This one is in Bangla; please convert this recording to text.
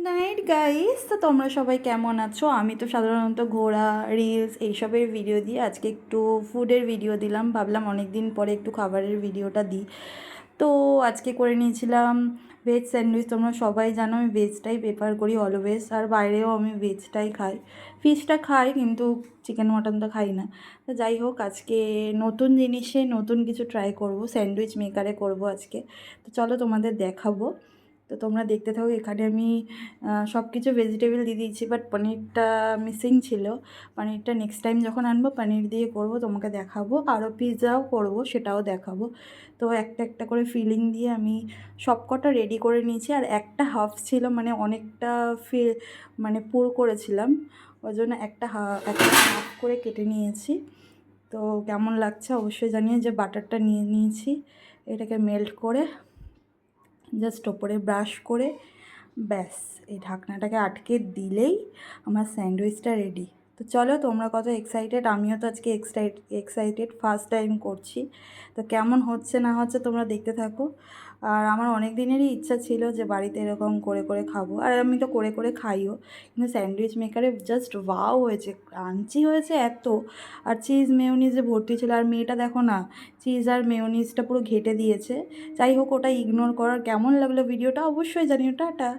নাইট গাইস, তো তোমরা সবাই কেমন আছো? আমি তো সাধারণত ঘোরা, রিলস এইসবের ভিডিও দিই। আজকে একটু ফুডের ভিডিও দিলাম, ভাবলাম অনেক দিন পরে একটু খাবারের ভিডিওটা দিই। তো আজকে করে নিয়েছিলাম ভেজ স্যান্ডউইচ। তোমরা সবাই জানো আমি ভেজটাই প্রেফার করি অলওয়েজ, আর বাইরেও আমি ভেজটাই খাই। ফিশটা খাই কিন্তু চিকেন মটন তো খাই না। তো যাই হোক, আজকে নতুন জিনিসে নতুন কিছু ট্রাই করব, স্যান্ডউইচ মেকারে করব আজকে। তো চলো তোমাদের দেখাবো। তো তোমরা দেখতে থাকো। এখানে আমি সব কিছু ভেজিটেবল দিয়ে দিয়েছি, বাট পনিরটা মিসিং ছিল। পনিরটা নেক্সট টাইম যখন আনবো পনির দিয়ে করব, তোমাকে দেখাবো। আরও পিৎজাও করব, সেটাও দেখাবো। তো একটা একটা করে ফিলিং দিয়ে আমি সব কটা রেডি করে নিয়েছি। আর একটা হাফ ছিল, মানে অনেকটা মানে পুর করেছিলাম, ওই জন্য একটা হাফ করে কেটে নিয়েছি। তো কেমন লাগছে অবশ্যই জানিয়ে। যে বাটারটা নিয়ে নিয়েছি, এটাকে মেল্ট করে জাস্ট ওপরে ব্রাশ করে ব্যাস এই ঢাকনাটাকে আটকে দিলেই আমার স্যান্ডউইচটা রেডি। তো চলো, তোমরা কত এক্সাইটেড, আমিও তো আজকে এক্সাইটেড, ফার্স্ট টাইম করছি। তো কেমন হচ্ছে না হচ্ছে তোমরা দেখতে থাকো। আর আমার অনেক দিনেরই ইচ্ছা ছিল যে বাড়িতে এরকম করে করে খাবো, আর আমি তো করে করে খাইও। কিন্তু স্যান্ডউইচ মেকারে জাস্ট ওয়াও হয়েছে, ক্রাঞ্চি হয়েছে এত। আর চিজ মেয়োনিজে ভর্তি ছিল। আর মেয়েটা দেখো না, চিজ আর মেয়োনিজটা পুরো ঘেটে দিয়েছে। যাই হোক, ওটা ইগনোর করার। কেমন লাগলো ভিডিওটা অবশ্যই জানিও। টাটা।